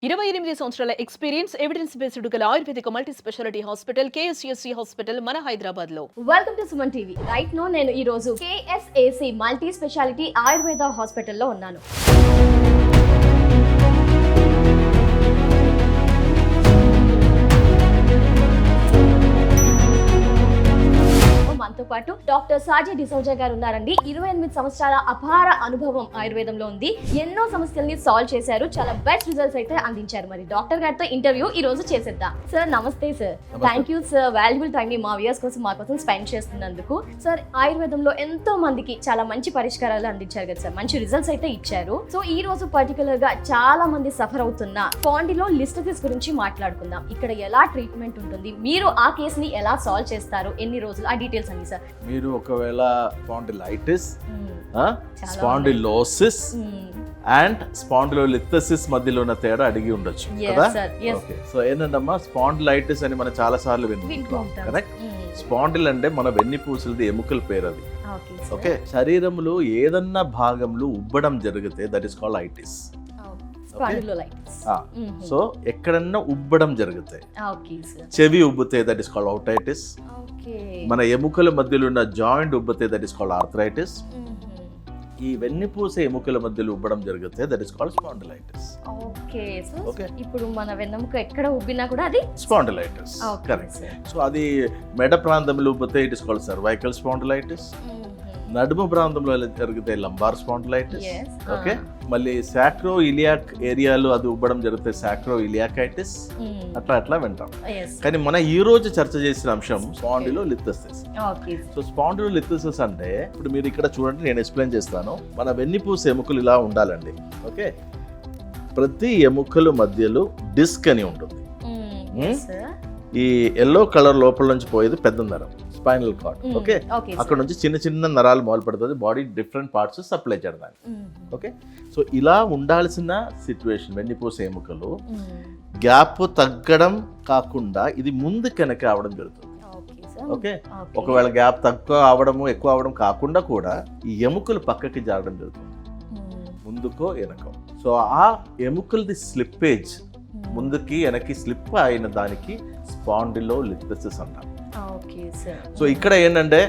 28 సంవత్సరాల experience evidence based గల Ayurvedic multi specialty hospital KSCSC hospital మన హైదరాబాద్ లో. Welcome to Suman TV. Right no నేను ఈ రోజు కేఎస్ఏసి మల్టీ స్పెషాలిటీ ఆయుర్వేద హాస్పిటల్లో ఉన్నాను. మనతో పాటు డాక్టర్ సాజీ డిసౌజా గారు ఉన్నారండి. 28 సంవత్సరాల అపార అనుభవం ఆయుర్వేదంలో ఉంది. ఎన్నో సమస్యల్ని సాల్వ్ చేశారు. చాలా బెస్ట్ రిజల్ట్స్ అయితే అందించారు. మరి డాక్టర్ గారితో ఇంటర్వ్యూ ఈ రోజు చేసేద్దాం. సార్ నమస్తే sir. Thank you sir, valuable time ని మా వ్యూయర్స్ కోసం మా కోసం స్పెండ్ చేస్తున్నందుకు. సార్ ఆయుర్వేదంలో ఎంతో మందికి చాలా మంచి పరిష్కారాలు అందించారు కదా సార్, మంచి రిజల్ట్స్ అయితే ఇచ్చారు. సో ఈ రోజు పర్టికులర్ గా చాలా మంది సఫర్ అవుతున్న స్పాండిలో లిస్టసిస్ గురించి మాట్లాడుకుందాం. ఇక్కడ ఎలా ట్రీట్మెంట్ ఉంటుంది, మీరు ఆ కేసుని ఎలా సాల్వ్ చేస్తారు, ఎన్ని రోజులు, ఆ డీటెయిల్స్ అన్ని సార్. మీరు ఒకవేళ స్పాండిలైటిస్, స్పాండిలోసిస్ అండ్ స్పాండిలోలిథసిస్ మధ్యలో ఉన్న తేడా అడిగి ఉండొచ్చు కదా. ఓకే, సో ఏంటంటమ్మా స్పాండిలైటిస్ అని మనం చాలా సార్లు వింటున్నాం. కరెక్ట్. స్పాండిల్ అంటే మన వెన్నుపూసలది ఎముకల పేరు అది. ఓకే, శరీరంలో ఏదన్నా భాగంలో ఉబ్బడం జరిగితే that is called itis. So ఎక్కడన్నా ఉబ్బడం జరిగితే, చెవి ఉబ్బితే దట్ ఈస్ కాల్డ్ ఔటైటిస్. మన ఎముకల మధ్యలో ఉన్న జాయింట్ ఉబ్బితే దట్ ఈస్ కాల్డ్ ఆర్థరైటిస్. ఈ వెన్నుపూస ఎముకల మధ్యలో ఉబ్బడం జరిగితే that is called spondylitis. Okay, ఇప్పుడు మన వెన్నెముక ఎక్కడ ఉబ్బినా కూడా అది స్పాండిలైటిస్. కరెక్ట్. సో అది మెడ ప్రాంతంలో ఉబ్బితే it is called cervical spondylitis. నడుము ప్రాంతంలో జరిగితే లంబార్ స్పాండిలైటిస్. ఓకే, మళ్ళీ సాక్రో ఇలియాక్ ఏరియాలో అది ఉబ్బడం జరిగితే సాక్రో ఇలియాకైటిస్. అట్లా వింటాం. కానీ మన ఈ రోజు చర్చ చేసిన అంశం స్పాండిలోలిథసిస్. సో స్పాండిలోలిథసిస్ అంటే ఇప్పుడు మీరు ఇక్కడ చూడండి, నేను ఎక్స్ప్లెయిన్ చేస్తాను. మన వెన్నుపూస ఎముకలు ఇలా ఉండాలండి. ఓకే, ప్రతి ఎముకల మధ్యలో డిస్క్ అని ఉంటుంది. ఈ ఎల్లో కలర్ లోపల నుంచి పోయేది పెద్ద నరం, స్పైనల్ కార్డ్. ఓకే, అక్కడ నుంచి చిన్న చిన్న నరాలు మొదలు పెడుతుంది, బాడీ డిఫరెంట్ పార్ట్స్ సప్లై చేయడానికి. ఓకే, సో ఇలా ఉండాల్సిన సిచ్యువేషన్ వెన్నుపూస ఎముకలు గ్యాప్ తగ్గడం కాకుండా ఇది ముందు వెనక అవడం జరుగుతుంది. ఓకే, ఒకవేళ గ్యాప్ తక్కువ అవడము ఎక్కువ అవడం కాకుండా కూడా ఈ ఎముకలు పక్కకి జారడం జరుగుతుంది, ముందుకో వెనకో. సో ఆ ఎముకలది స్లిప్పేజ్, ముందుకి వెనక్కి స్లిప్ అయిన దానికి స్పాండిలోలిథసిస్ అంటాం. సో ఇక్కడ ఏంటంటే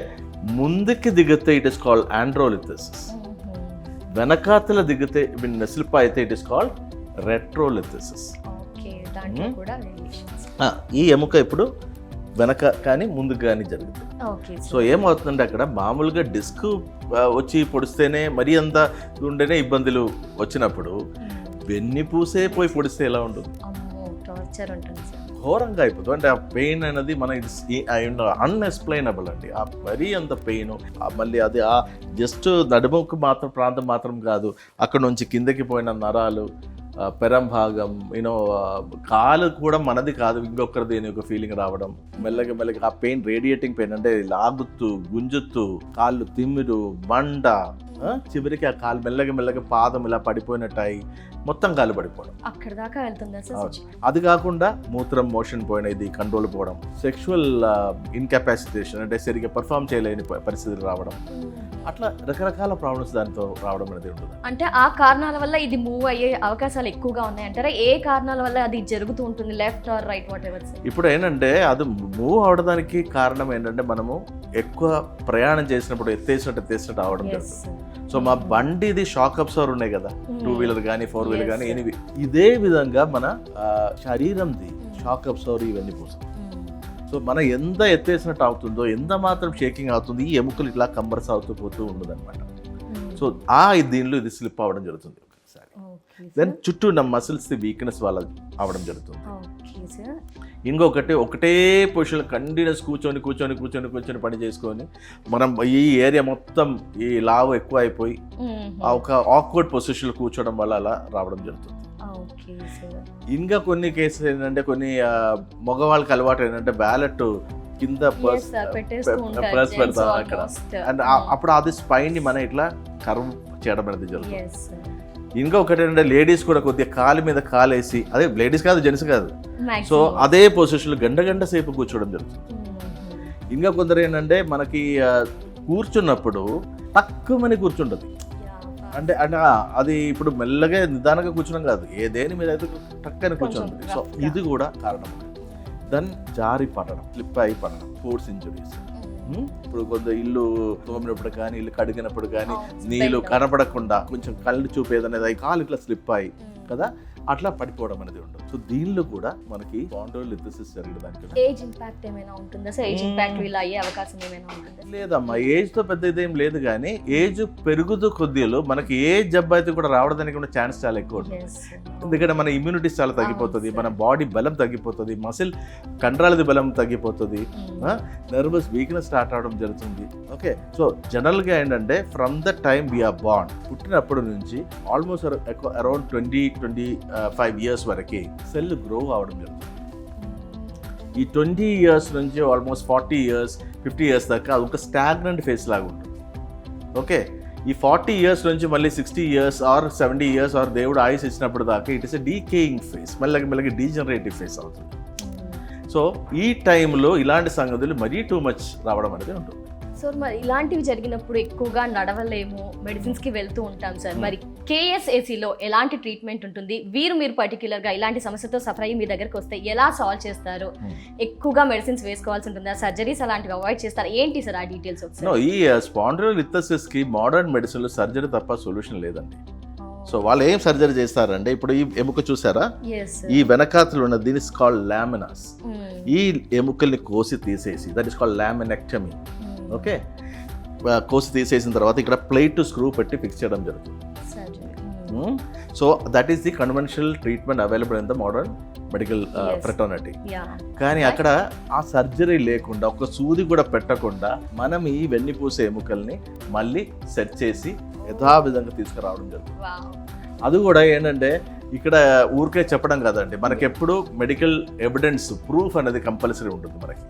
ముందుకి దిగితే ఇట్ ఇస్ కాల్డ్ ఆండ్రోలిథసిస్, వెనకాతల దిగితే స్లిప్ అయితే ఇట్ ఇస్ కాల్డ్ రెట్రోలిథసిస్. ఈ ఎముక ఇప్పుడు వెనక కానీ ముందుకు కానీ జరుగుతుంది. సో ఏమవుతుందంటే అక్కడ మామూలుగా డిస్క్ వచ్చి పొడిస్తేనే మరీ అంత ఉంటేనే ఇబ్బందులు వచ్చినప్పుడు వెన్నుపూసే పోయి పొడిస్తే ఎలా ఉంటుంది? ఘోరంగా అయిపోతుంది. అంటే ఆ పెయిన్ అనేది మన అన్ఎక్స్ప్లెయినబుల్ అండి. ఆ మరీ అంత పెయిన్, మళ్ళీ అది ఆ జస్ట్ నడుముకు ప్రాంతం మాత్రం కాదు, అక్కడ నుంచి కిందకి పోయిన నరాలు, పెరం భాగం, కాలు కూడా మనది కాదు, ఇంకొకరిది అని ఒక ఫీలింగ్ రావడం, మెల్లగా ఆ పెయిన్, రేడియేటింగ్ పెయిన్, అంటే లాగుతూ గుంజుతూ కాళ్ళు తిమ్మిరు, మంట, చివరికి ఆ కాలు మెల్లగా పాదం ఇలా పడిపోయినట్టాయి, మొత్తం కాలు పడిపోవడం అక్కడ దాకా వెళ్తుంది. అది కాకుండా మూత్రం మోషన్ పోయినది, కంట్రోల్ పోవడం, సెక్షువల్ ఇన్కెపాసిటేషన్, అంటే సరిగ్గా పర్ఫామ్ చేయలేని పరిస్థితులు రావడం, అట్లా రకరకాల ప్రాబ్లమ్స్ దాంతో రావడం అనేది ఉంటుంది. అంటే ఆ కారణాల వల్ల ఇది మూవ్ అయ్యే అవకాశాలు ఎక్కువగా ఉన్నాయి అంటారా? ఏ కారణాల వల్ల అది జరుగుతూ ఉంటుంది, left or right, whatever? ఇప్పుడు ఏంటంటే అది మూవ్ అవడానికి కారణం ఏంటంటే మనము ఎక్కువ ప్రయాణం చేసినప్పుడు ఎత్తేసినట్టు అవడం జరుగుతుంది. సో మా బండిది షాక్ అబ్సర్వర్ ఉన్నాయి కదా, 2 వీలర్ కానీ 4 వీలర్ కానీ, ఎనివి ఇదే విధంగా మన శరీరంది షాక్ అబ్సర్వర్ ఇవన్నీ పోతాయి. సో మనం ఎంత ఎత్తేసినట్టు అవుతుందో, ఎంత మాత్రం షేకింగ్ అవుతుంది, ఈ ఎముకలు ఇట్లా కంబర్స్ అవుతూ పోతూ ఉండదు అనమాట. సో దీనిలో ఇది స్లిప్ అవ్వడం జరుగుతుంది ఒకసారి. దెన్ చుట్టూ ఉన్న మసిల్స్ వీక్నెస్ వల్ల అవ్వడం జరుగుతుంది. ఇంకొకటి, ఒకటే పొజిషన్ కంటిన్యూస్ కూర్చొని పని చేసుకొని మనం ఈ ఏరియా మొత్తం ఈ లావ్ ఎక్కువ అయిపోయి ఒక ఆక్వర్డ్ పొజిషన్లో కూర్చోవడం వల్ల అలా రావడం జరుగుతుంది. ఇంకా కొన్ని కేసులు ఏంటంటే, కొన్ని మగవాళ్ళకి అలవాటు ఏంటంటే బ్యాలెట్ కింద ప్రెస్ పెడతాం అక్కడ, అండ్ అప్పుడు అది స్పైన్ ని మనం ఇట్లా కర్వ్ చేయడం అనేది జరుగుతుంది. ఇంకొకటి ఏంటంటే లేడీస్ కూడా కొద్దిగా కాలు మీద కాలేసి, అదే లేడీస్ కాదు జెంట్స్ కాదు, సో అదే పొజిషన్లో గంట సేపు కూర్చోవడం జరుగుతుంది. ఇంకా కొందరు ఏంటంటే మనకి కూర్చున్నప్పుడు తక్కువని కూర్చుంటుంది, అంటే అది ఇప్పుడు మెల్లగా నిదానంగా కూర్చున్నాం కాదు, దేని మీద అయితే టక్కని కూర్చోండి. సో ఇది కూడా కారణం. దెన్ జారి పడడం, స్లిప్ అయి పడడం, స్పోర్ట్స్ ఇంజురీస్. ఇప్పుడు కొంత ఇల్లు తోమినప్పుడు కానీ, ఇల్లు కడిగినప్పుడు కానీ నీళ్ళు కనపడకుండా కొంచెం కళ్ళు చూపేదనేది అయి కాలు ఇట్లా స్లిప్ అయ్యి కదా అట్లా పడిపోవడం అనేది ఉండదు. సో దీనిలో కూడా మనకి స్పాండిలోలిథెసిస్ జరగడానికి ఏజ్ ఇంపాక్ట్ ఏమైనా ఉంటుందా సార్? ఏజ్ ఇంపాక్ట్ ఇలా అయ్యే అవకాశం ఏమైనా ఉంటుందా? లేదమ్మా, ఏజ్ తో పెద్ద ఇదేం లేదు, కానీ ఏజ్ పెరుగుతూ కొద్దిలో మనకి ఏ జబ్బు అయితే కూడా రావడానికి ఉన్న ఛాన్స్ చాలా ఎక్కువ ఉంటుంది. ఎందుకంటే మన ఇమ్యూనిటీస్ చాలా తగ్గిపోతుంది, మన బాడీ బలం తగ్గిపోతుంది, మసిల్ కండరాలది బలం తగ్గిపోతుంది, నర్వస్ వీక్నెస్ స్టార్ట్ అవడం జరుగుతుంది. ఓకే, సో జనరల్ గా ఏంటంటే from the time we are born, పుట్టినప్పటి నుంచి ఆల్మోస్ట్ అరౌండ్ 20-25 ఇయర్స్ వరకు సెల్ గ్రో అవడం జరుగుతుంది. ఈ 20 ఇయర్స్ నుంచి ఆల్మోస్ట్ 40 ఇయర్స్ 50 ఇయర్స్ దాకా అది ఒక స్టాగ్నెంట్ ఫేస్ లాగా ఉంటుంది. ఓకే, ఈ 40 ఇయర్స్ నుంచి మళ్ళీ 60 ఇయర్స్ ఆర్ 70 ఇయర్స్ ఆర్ దేవుడు ఆయుస్ ఇచ్చినప్పుడు దాకా it is a decaying face, మెల్లగా డీజనరేటివ్ ఫేస్ అవుతుంది. సో ఈ టైంలో ఇలాంటి సంగతులు మరీ టూ మచ్ రావడం అనేది ఉంటుంది. సో మరి ఇలాంటివి జరిగినప్పుడు ఎక్కువగా నడవలేము, మెడిసిన్స్కి వెళ్తూ ఉంటాం సార్. మరి కేఎస్ఏసీలో ఎలాంటి ట్రీట్మెంట్ ఉంటుంది? మీరు పర్టికులర్గా ఇలాంటి సమస్యతో సఫర్ అయ్యి మీ దగ్గరకు వస్తే ఎలా సాల్వ్ చేస్తారు? ఎక్కువగా మెడిసిన్స్ వేసుకోవాల్సి ఉంటుందా? సర్జరీస్ అలాంటివి అవాయిడ్ చేస్తారు? ఏంటి సార్ ఆ డీటెయిల్స్? ఈ స్పాండిలోలిథెసిస్కి మోడర్న్ మెడిసిన్లో సర్జరీ తప్ప సొల్యూషన్ లేదండి. సో వాళ్ళు ఏం సర్జరీ చేస్తారంటే, ఇప్పుడు ఈ ఎముక చూసారా, ఈ వెనకాతలు ఉన్న దీని ఇస్ కాల్డ్ లామినాస్. ఈ ఎముకల్ని కోసి తీసేసి that is called laminectomy. Okay, కోసి తీసేసిన తర్వాత ఇక్కడ ప్లేట్ టు స్క్రూ పెట్టి ఫిక్స్ చేయడం జరుగుతుంది. So that is the conventional treatment available in the modern medical fraternity. కానీ అక్కడ ఆ సర్జరీ లేకుండా, ఒక సూది కూడా పెట్టకుండా మనం ఈ వెన్నుపూసే ఎముకల్ని మళ్ళీ సెట్ చేసి యథావిధంగా తీసుకురావడం జరుగుతుంది. అది కూడా ఏంటంటే ఇక్కడ ఊరికే చెప్పడం కాదండి, మనకి ఎప్పుడు మెడికల్ ఎవిడెన్స్ ప్రూఫ్ అనేది కంపల్సరీ ఉంటుంది మనకి.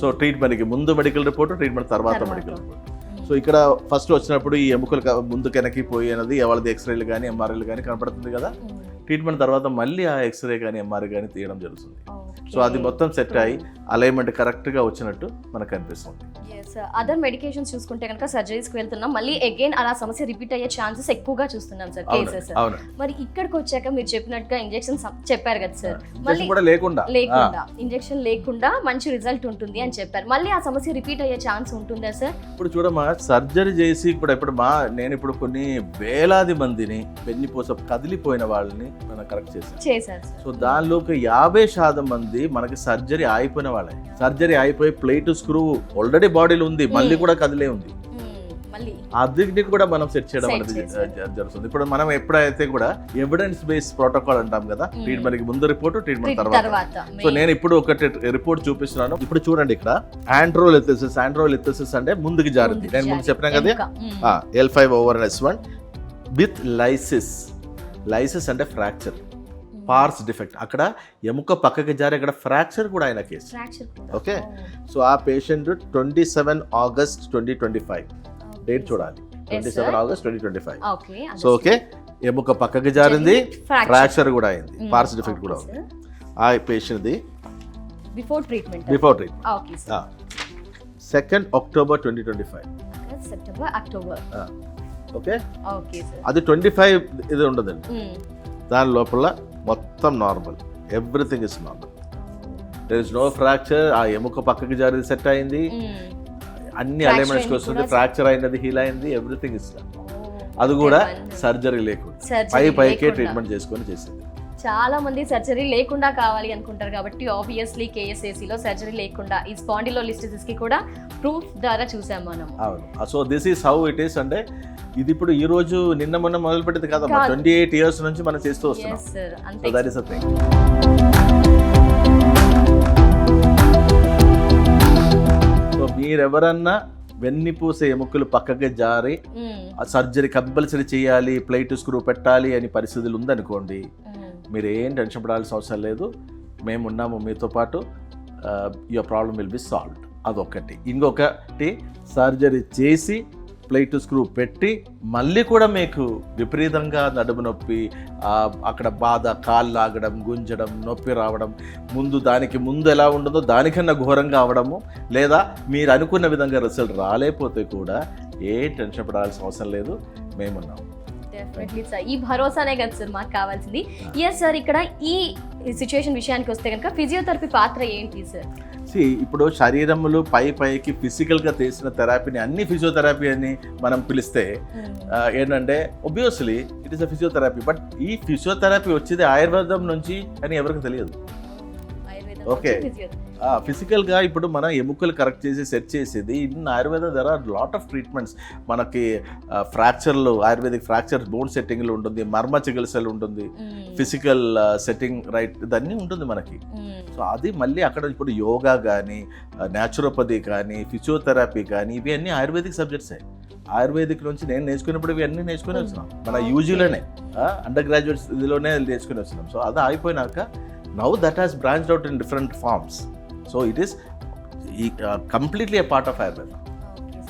సో ట్రీట్మెంట్కి ముందు మెడికల్ రిపోర్ట్, ట్రీట్మెంట్ తర్వాత మెడికల్ రిపోర్ట్. సో ఇక్కడ ఫస్ట్ వచ్చినప్పుడు ఈ ఎముకలు ముందు వెనక్కి పోయి అనేది వాళ్ళది ఎక్స్రేలు కానీ ఎంఆర్ఐలు కానీ కనపడుతుంది కదా. ట్రీట్మెంట్ తర్వాత మళ్ళీ ఆ ఎక్స్రే కానీ ఎంఆర్ఐ కానీ తీయడం జరుగుతుంది. సో అది మొత్తం సెట్ అయ్యి అలైన్మెంట్ కరెక్ట్గా వచ్చినట్టు మనకు అనిపిస్తుంది. అదర్ మెడికేషన్స్ చూసుకుంటే కనుక సర్జరీస్కి వెళ్తున్నాం, మళ్ళీ అగైన్ అలా సమస్య రిపీట్ అయ్యే ఛాన్సెస్ ఎక్కువగా చూస్తున్నాం సార్ కేసెస్. మరి ఇక్కడికి వచ్చాక మీరు చెప్పినట్టుగా ఇంజెక్షన్స్ చెప్పారు కదా సార్, మళ్ళీ లేకుండా ఇంజెక్షన్ లేకుండా మంచి రిజల్ట్ ఉంటుంది అని చెప్పారు. మళ్ళీ ఆ సమస్య రిపీట్ అయ్యే ఛాన్స్ ఉంటుందా సార్? ఇప్పుడు చూడమ్మా, సర్జరీ చేసి నేను ఇప్పుడు కొన్ని వేలాది మందిని వెన్నుపూస కదిలిపోయిన వాళ్ళని మనం కరెక్ట్ చేశారు. సో దానిలోకి 50% మంది మనకి సర్జరీ అయిపోయిన వాళ్ళే. సర్జరీ అయిపోయి ప్లేట్ స్క్రూ ఆల్రెడీ బాడీలో ఉంది, మళ్ళీ కూడా కదిలే ఉంది, అదిని కూడా మనం సెట్ చేయడం అనేది జరుగుతుంది. ఇప్పుడు మనం ఎప్పుడైతే కూడా ఎవిడెన్స్ బేస్డ్ ప్రోటోకాల్ అంటాం కదా, ట్రీట్మెంట్ ముందు రిపోర్ట్, ట్రీట్మెంట్ తర్వాత. సో నేను ఇప్పుడు ఒకటి రిపోర్ట్ చూపిస్తున్నాను. ఇప్పుడు చూడండి, ఇక్కడ ఆండ్రోలిథెసిస్ అంటే ముందుకు జారింది. నేను ముందు చెప్పినా కదా, L5/S1 విత్ లైసిస్ అంటే ఫ్రాక్చర్, పార్స్ డిఫెక్ట్. అక్కడ ఎముక పక్కకి జారి అక్కడ ఫ్రాక్చర్ కూడా అయిన కేసు. ఓకే, సో ఆ పేషెంట్ 27 ఆగస్ట్ 2025 డేట్ చూడాలి, 27 ఆగస్ట్ 2025. సో ఓకే, ఎముక పక్కకి జారింది, ఫ్రాక్చర్ కూడా అయింది, పార్స్ డిఫెక్ట్ కూడా ఉంది. ఆ పేషెంట్ది before treatment 2nd October 2025. Okay, అది 25 ఇది ఉండదండి, దాని లోపల మొత్తం normal, everything is normal, there is no fracture. ఆ ఎముక పక్కకి జారి సెట్ అయింది, అన్ని అలైన్మెంట్స్కి వస్తుంది, ఫ్రాక్చర్ అయినది హీల్ అయింది, ఎవ్రీథింగ్ ఇస్. అది కూడా సర్జరీ లేకుండా పైకే ట్రీట్మెంట్ చేసుకొని చేసింది. చాలా మంది సర్జరీ లేకుండా కావాలి అనుకుంటారు కాబట్టి ఆబ్వియస్లీ కేఎస్ఏసీలో సర్జరీ లేకుండా ఈ స్పాండిలోలిథెసిస్ కి కూడా ప్రూఫ్ ద్వారా చూసాం మనం. అవును, so this is how it is. అంటే ఇది ఇప్పుడు ఈ రోజు నిన్న మొన్న మొదలు పెట్టింది కాదమ్మా, 28 ఇయర్స్ నుంచి మనం చేస్తూ వస్తున్నాం. So that is the thing. So మీరెవరన్నా వెన్నుపూస ఎముకలు పక్కకి జారి సర్జరీ కంపల్సరీ చేయాలి, ప్లేట్ స్క్రూ పెట్టాలి అని పరిస్థితులు ఉందనుకోండి, మీరు ఏం టెన్షన్ పడాల్సిన అవసరం లేదు, మేము ఉన్నాము మీతో పాటు, your problem will be solved. అదొకటి. ఇంకొకటి, సర్జరీ చేసి ప్లేట్ స్క్రూ పెట్టి మళ్ళీ కూడా మీకు విపరీతంగా నడుము నొప్పి, అక్కడ బాధ, కాళ్ళు లాగడం, గుంజడం, నొప్పి రావడం, దానికి ముందు ఎలా ఉండదో దానికన్నా ఘోరంగా అవడము, లేదా మీరు అనుకున్న విధంగా రిజల్ట్ రాలేకపోతే కూడా ఏ టెన్షన్ పడాల్సిన అవసరం లేదు, మేమున్నాం. డెఫినెట్లీ సార్, ఈ భరోసానే కదా సార్ మాకు కావాల్సింది. ఎస్ సార్, ఇక్కడ ఈ సిచ్యువేషన్ విషయానికి వస్తే కనుక ఫిజియోథెరపీ పాత్ర ఏంటి సార్? ఇప్పుడు శరీరములు పైకి ఫిజికల్గా చేసిన థెరపీని అన్ని ఫిజియోథెరపీ అని మనం పిలిస్తే ఏంటంటే obviously it is a physiotherapy. But ఈ ఫిజియోథెరపీ వచ్చేది ఆయుర్వేదం నుంచి అని ఎవరికి తెలియదు. ఓకే, ఫిజికల్గా ఇప్పుడు మన ఎముకలు కరెక్ట్ చేసి సెట్ చేసేది in Ayurveda there are lot of treatments. మనకి ఫ్రాక్చర్లు, ఆయుర్వేదిక్ ఫ్రాక్చర్ బోన్ సెట్టింగ్లు ఉంటుంది, మర్మ చికిత్సలు ఉంటుంది, ఫిజికల్ సెట్టింగ్ రైట్ ఇదన్నీ ఉంటుంది మనకి. సో అది మళ్ళీ అక్కడ ఇప్పుడు యోగా కానీ, న్యాచురోపతి కానీ, ఫిజియోథెరపీ కానీ ఇవి అన్నీ ఆయుర్వేదిక్ సబ్జెక్ట్సే. ఆయుర్వేదిక్ నుంచి నేను నేర్చుకున్నప్పుడు ఇవి అన్నీ నేర్చుకుని వచ్చినాం. మన యూజీలోనే అండర్ గ్రాడ్యుయేట్స్ ఇదిలోనే నేర్చుకుని వచ్చినాం. సో అది అయిపోయినాక now that has branched out in different forms. So it is completely a part of ఆయుర్వేదం.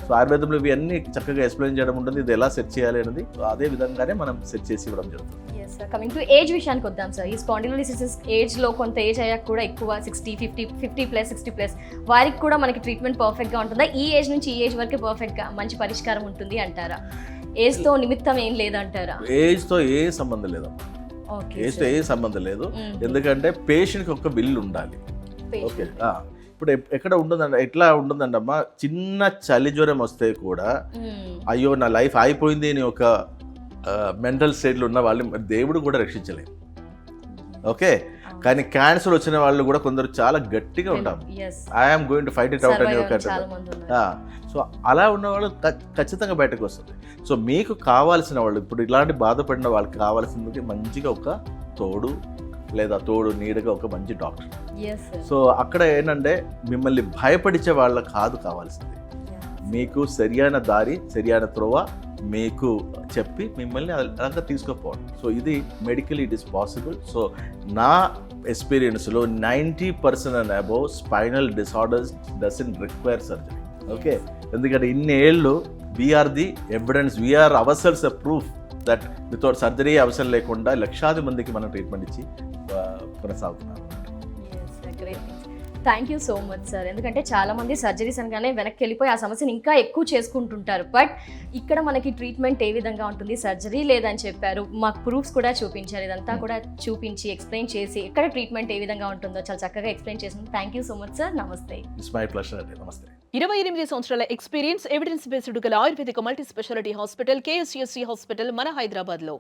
సో ఆయుర్వేదంలో ఇవి అన్నీ చక్కగా ఎక్స్ప్లెయిన్ చేయడం ఉంటుంది, ఇది ఎలా సెట్ చేయాలి అనేది. అదే విధంగానే మనం సెట్ చేసి ఇవ్వడం జరుగుతుంది. కమింగ్ టు ఏజ్ విషయానికి వద్దాం సార్. ఈ స్పాండిలోలిసిస్ ఏజ్లో కొంత ఏజ్ అయ్యాక కూడా ఎక్కువ 60, 50 ప్లస్ 60 ప్లస్ వారికి కూడా మనకి ట్రీట్మెంట్ పర్ఫెక్ట్గా ఉంటుందా? ఈ ఏజ్ నుంచి ఈ ఏజ్ వరకు పర్ఫెక్ట్గా మంచి పరిష్కారం ఉంటుంది అంటారా? ఏజ్తో నిమిత్తం ఏం లేదంటారా? ఏజ్తో ఏ సంబంధం లేదు, ఏజ్తో ఏ సంబంధం లేదు. ఎందుకంటే పేషెంట్కి ఒక బిల్ ఉండాలి. ఓకే, ఇప్పుడు ఎక్కడ ఉంటుందండి, ఎట్లా ఉంటుందండి అమ్మా, చిన్న చలి జ్వరం వస్తే కూడా అయ్యో నా లైఫ్ అయిపోయింది అని ఒక మెంటల్ స్టేట్లో ఉన్న వాళ్ళు దేవుడు కూడా రక్షించలేదు. ఓకే, కానీ క్యాన్సర్ వచ్చిన వాళ్ళు కూడా కొందరు చాలా గట్టిగా ఉంటారు. I'm going to fight it out అని ఒక. సో అలా ఉన్న వాళ్ళు ఖచ్చితంగా బయటకు వస్తుంది. సో మీకు కావాల్సిన వాళ్ళు, ఇప్పుడు ఇలాంటి బాధపడిన వాళ్ళకి కావాల్సింది మంచిగా ఒక తోడు లేదా తోడు నీడగా ఒక మంచి డాక్టర్. సో అక్కడ ఏంటంటే మిమ్మల్ని భయపడించే వాళ్ళకి కాదు కావాల్సింది, మీకు సరియైన దారి, సరియైన త్రోవ మీకు చెప్పి మిమ్మల్ని అలాగా తీసుకుపోవడం. సో ఇది medical it is possible. So నా ఎక్స్పీరియన్స్లో 90% and above spinal disorders doesn't require surgery. Okay, ఎందుకంటే ఇన్ని ఏళ్ళు we are the evidence, we are ourselves a proof that without surgery అవసరం లేకుండా లక్షాది మందికి మనం ట్రీట్మెంట్ ఇచ్చి కొనసాగుతున్నాం. Thank you so much sir. ఎందుకంటే చాలామంది సర్జరీస్ అనగానే వెనక్కి వెళ్ళిపోయి ఆ సమస్యను ఇంకా ఎక్కువ చేసుకుంటుంటారు. బట్ ఇక్కడ మనకి ట్రీట్మెంట్ ఏ విధంగా ఉంటుంది, సర్జరీ లేదని చెప్పారు, మాకు ప్రూఫ్స్ కూడా చూపించారు, ఇదంతా కూడా చూపించి ఎక్స్ప్లెయిన్ చేసి ఇక్కడ ట్రీట్మెంట్ ఏ విధంగా ఉంటుందో చాలా చక్కగా ఎక్స్ప్లెయిన్ చేసింది. Thank you so much sir. నమస్తే. ఇట్స్ మై ప్లెజర్ అండి. నమస్తే. 28 సంవత్సరాల ఎక్స్పీరియన్స్, ఎవిడెన్స్ బేస్డ్ గల Ayurvedic multi specialty hospital KSCSC hospital మన హైదరాబాద్లో.